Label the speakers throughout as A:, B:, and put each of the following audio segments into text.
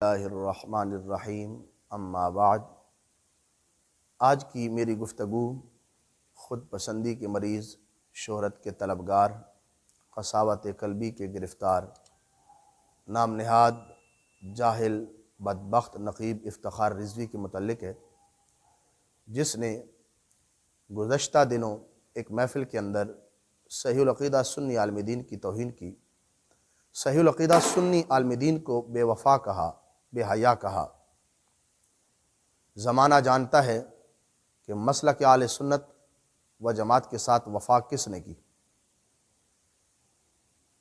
A: बिस्मिल्लाहिर्रहमानिर्रहीम अम्मा बाद। आज की मेरी गुफ्तगू ख़ुद पसंदी के मरीज़, शोहरत के तलबगार, क़सावत क़ल्बी के गिरफ़्तार, नाम नहाद जाहिल बदबख्त नक़ीब इफ्तिखार रिज़वी के मुतल्लिक़ है, जिसने गुज़श्ता दिनों एक महफ़िल के अंदर सहीहुल अक़ीदा सुन्नी आलिम दीन की तौहीन की। सहीहुल अक़ीदा सुन्नी आलिम दीन को बेवफ़ा कहा, बेहया कहा। ज़माना जानता है कि मसलक आले सुन्नत व जमात के साथ वफ़ा किसने की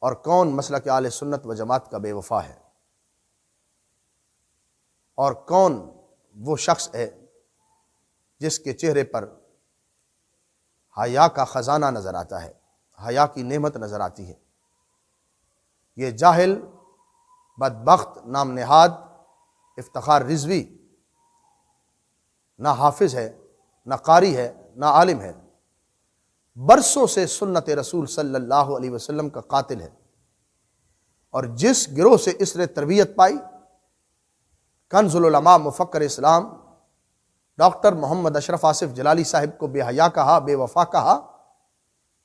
A: और कौन मसलक आले सुन्नत व जमात का बेवफ़ा है और कौन वो शख्स है जिसके चेहरे पर हया का ख़जाना नज़र आता है, हया की नेमत नज़र आती है। ये जाहिल बदबख्त नाम नहाद इफ्तिखार रिज़वी ना हाफिज़ है, ना कारी है, ना आलिम है, बरसों से सुन्नत रसूल सल्लल्लाहु अलैहि वसल्लम का कातिल है। और जिस गिरोह से इसने तरबियत पाई, कंज़ुल उलमा मुफ़क्किर इस्लाम डॉक्टर मोहम्मद अशरफ आसिफ जलाली साहिब को बेहया कहा, बेवफ़ा कहा।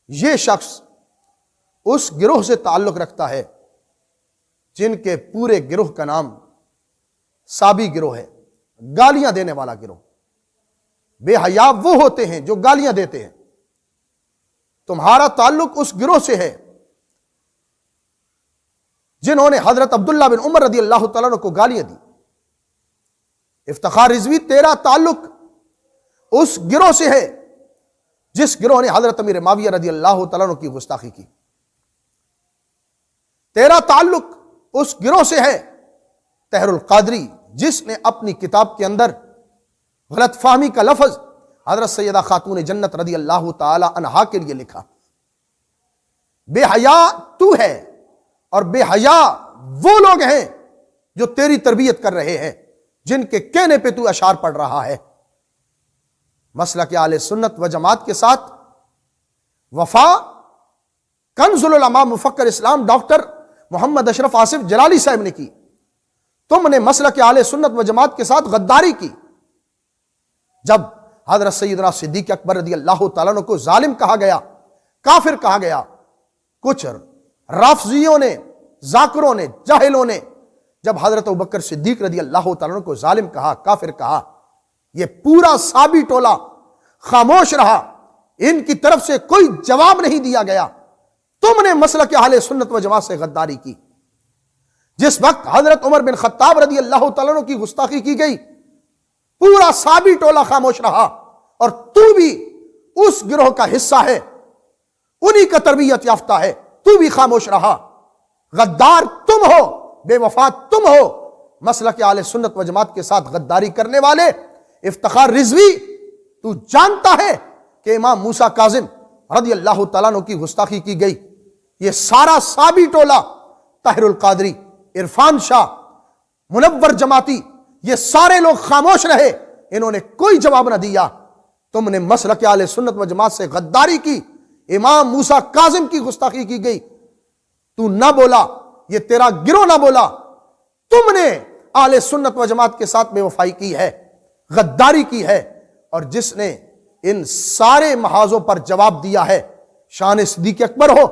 A: ये शख्स उस गिरोह से ताल्लुक़ रखता है जिनके पूरे गिरोह का नाम साबी गिरोह है, गालियां देने वाला गिरोह। बेहया वो होते हैं जो गालियां देते हैं। तुम्हारा ताल्लुक उस गिरोह से है जिन्होंने हजरत अब्दुल्ला बिन उमर रदी अल्लाह तआला अन्हु को गालियां दी। इफ्तिखार रिज़वी, तेरा ताल्लुक उस गिरोह से है जिस गिरोह ने हजरत अमीर माविया रदी अल्लाह तआला अन्हु की गुस्ताखी की। तेरा ताल्लुक उस गिरोह से है तहरुल कादरी, जिसने अपनी किताब के अंदर गलत फहमी का लफ्ज हजरत सैयदा खातून जन्नत रदी अल्लाह ताला अन्हा के लिए लिखा। बेहया तू है और बेहया वो लोग हैं जो तेरी तरबियत कर रहे हैं, जिनके कहने पे तू अशार पढ़ रहा है। मसलक आले सुन्नत व जमात के साथ वफा कंज़ुल उलमा मुफ़क्किर इस्लाम डॉक्टर मोहम्मद अशरफ आसिफ जलाली साहब ने की। तुमने मसलक आले सुन्नत व जमात के साथ गद्दारी की। जब हज़रत सैयदना सिद्दीक़ अकबर रज़ी अल्लाह तआला अन्हु को जालिम कहा गया, काफिर कहा गया, कुछ राफ़ज़ियों ने, जाकिरों ने, जाहिलों ने जब हज़रत अबू बकर सिद्दीक़ रज़ी अल्लाह तआला अन्हु को जालिम कहा, काफिर कहा, यह पूरा साबी टोला खामोश रहा। इनकी तरफ से कोई जवाब नहीं दिया गया। तुमने मसलक अहले सुन्नत व जमात से गद्दारी की। जिस वक्त हजरत उमर बिन खत्ताब रदी अल्लाह तआला अन्हु की गुस्ताखी की गई, पूरा साबी टोला खामोश रहा। और तू भी उस गिरोह का हिस्सा है, उन्हीं का तरबियत याफ्ता है, तू भी खामोश रहा। गद्दार तुम हो, बेवफा तुम हो। मसलक अहले सुन्नत व जमात के साथ गद्दारी करने वाले इफ्तिखार रिज़वी, तू जानता है कि इमाम मूसा काज़िम रदी अल्लाह तआला अन्हु की गुस्ताखी की गई। ये सारा साबी टोला, ताहिरुल कादरी, इरफान शाह, मुनव्वर जमाती, ये सारे लोग खामोश रहे। इन्होंने कोई जवाब न दिया। तुमने मसलक आले सुन्नत व जमात से गद्दारी की। इमाम मूसा काज़िम की गुस्ताखी की गई, तू ना बोला, ये तेरा गिरोह ना बोला। तुमने आले सुन्नत व जमात के साथ बेवफाई की है, गद्दारी की है। और जिसने इन सारे महाजों पर जवाब दिया है, शान सिद्दीक़ अकबर हो,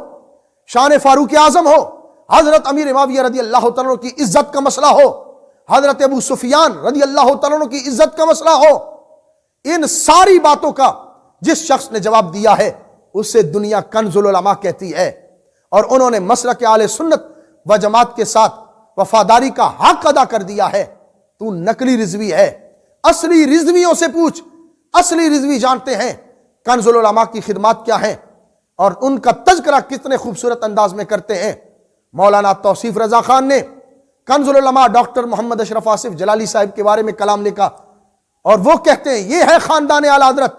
A: शान फारूक आजम हो, हजरत अमीर माविया रदी अल्लाह तआला अन्हु की इज्जत का मसला हो, हजरत अबू सुफियान रदी अल्लाह तआला अन्हु की इज्जत का मसला हो, इन सारी बातों का जिस शख्स ने जवाब दिया है, उससे दुनिया कंज़ुल उलमा कहती है। और उन्होंने मसलक आले सुन्नत व जमात के साथ वफादारी का हक अदा कर दिया है। तू नकली रिज़वी है। असली रिज़वियों से पूछ, असली रिज़वी जानते हैं कंज़ुल उलमा की खिदमत क्या है और उनका तज़किरा कितने खूबसूरत अंदाज में करते हैं। मौलाना तौसीफ रजा खान ने कंज़ुल उलमा डॉक्टर मोहम्मद अशरफ आसिफ जलाली साहिब के बारे में कलाम लिखा और वो कहते हैं ये है खानदान आला हज़रत।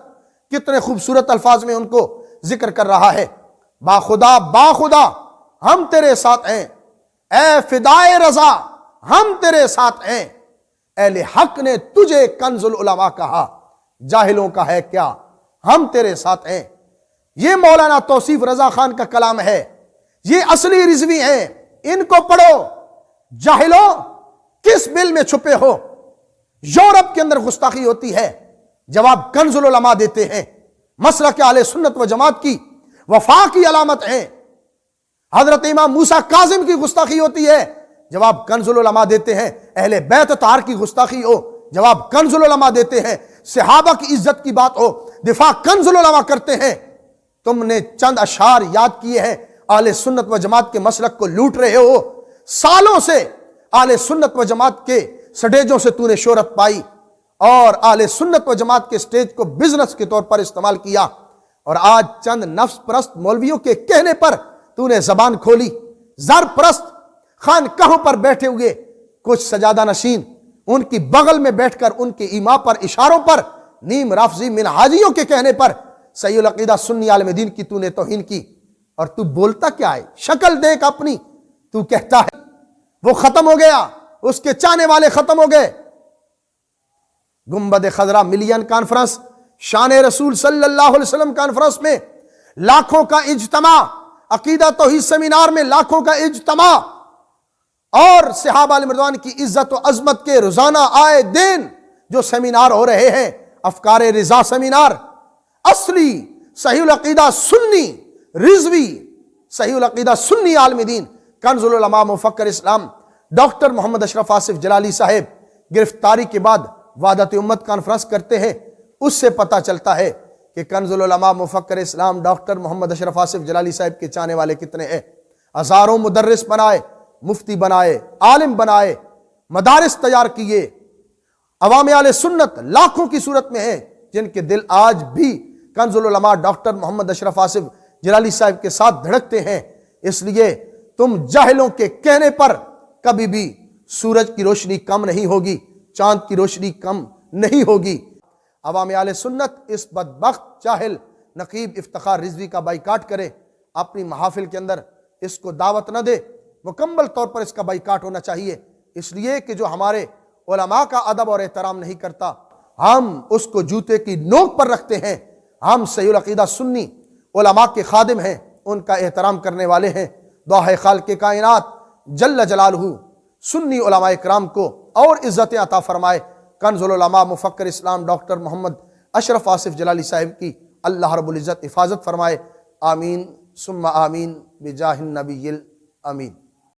A: कितने खूबसूरत अल्फाज में उनको जिक्र कर रहा है। बाखुदा बाखुदा हम तेरे साथ हैं, ए फिदाए रजा हम तेरे साथ हैं। अहले हक ने तुझे कंज़ुल उलमा कहा, जाहिलों का है क्या, हम तेरे साथ हैं। ये मौलाना तौसीफ रजा खान का कलाम है। ये असली रिज़वी हैं, इनको पढ़ो। जाहिलो, किस बिल में छुपे हो? यूरोप के अंदर गुस्ताखी होती है, जवाब कंजुल उलमा देते हैं। मसलक अहले सुन्नत व जमात की वफा की अलामत है। हजरत इमाम मूसा काजिम की गुस्ताखी होती है, जवाब कंजुल उलमा देते हैं। अहले बैत तार की गुस्ताखी हो, जवाब कंजुल उलमा देते हैं। सहाबा की इज्जत की बात हो, दिफा कंजुल उलमा करते हैं। तुमने चंद अशार याद किए हैं, अहले सुन्नत व जमात के मसलक को लूट रहे हो। सालों से अहले सुन्नत व जमात के स्टेजों से तूने शोहरत पाई और अहले सुन्नत व जमात के स्टेज को बिजनेस के तौर पर इस्तेमाल किया, और आज चंद नफ्स परस्त मौलवियों के कहने पर तूने जबान खोली। जर परस्त खानकाहों पर बैठे हुए कुछ सजादा नशीन उनकी बगल में बैठकर उनके ईमा पर इशारों पर नीम राफजी मिनहाजियों के कहने पर सहीहुल अकीदा सुन्नी आलिम दीन की तूने तौहीन की, और तू बोलता क्या है? शक्ल देख अपनी। तू कहता है वो खत्म हो गया, उसके चाहने वाले खत्म हो गए। गुंबद खजरा मिलियन कॉन्फ्रेंस, शान रसूल सल्लल्लाहु अलैहि वसल्लम कॉन्फ्रेंस में लाखों का इज्तमा, अकीदा तौहीद सेमिनार में लाखों का इज्तमा, और सहाबा रिज़वान की इज्जत व अजमत के रोजाना आए दिन जो सेमिनार हो रहे हैं, अफकार रिजा सेमिनार, असली सहीहुल अकीदा सुन्नी रिजवी सहीहुल अकीदा सुन्नी आलिम दीन कंजुल उलमा मुफक्कर इस्लाम डॉक्टर मोहम्मद अशरफ आसिफ जलाली साहब गिरफ्तारी के बाद वादत उम्मत कॉन्फ्रेंस करते हैं। उससे पता चलता है कि कंजुल उलमा मुफक्कर इस्लाम डॉक्टर मोहम्मद अशरफ आसिफ जलाली साहब के चाहने वाले कितने हैं। हजारों मुदर्रिस बनाए, मुफ्ती बनाए, आलिम बनाए, मदारिस तैयार किए। अवाम आले सुन्नत लाखों की सूरत में है जिनके दिल आज भी कंजुल उलमा डॉक्टर मोहम्मद अशरफ आसिफ जलाली साहब के साथ धड़कते हैं। इसलिए तुम जाहिलों के कहने पर कभी भी सूरज की रोशनी कम नहीं होगी, चांद की रोशनी कम नहीं होगी। अवाम आले सुन्नत इस बदबख्त जाहिल नकीब इफ्तिखार रिजवी का बाइकाट करे, अपनी महाफिल के अंदर इसको दावत न दे, मुकम्मल तौर पर इसका बाइकाट होना चाहिए। इसलिए कि जो हमारे उलमा का अदब और एहतराम नहीं करता, हम उसको जूते की नोक पर रखते हैं। हम सहीहुल अकीदा सुन्नी उलमा के खादिम हैं, उनका एहतराम करने वाले हैं। दुआ है खालिक़े कायनात जल्ल जलालहू सुन्नी उलमा इकराम को और इज्जत अता फरमाए। कंजुल उलमा मुफक्कर इस्लाम डॉक्टर मोहम्मद अशरफ आसिफ जलाली साहिब की अल्लाह रब्बुल इज्जत हिफाजत फरमाए। आमीन सुम्मा आमीन बिजाहिन नबिय्यिल अमीन।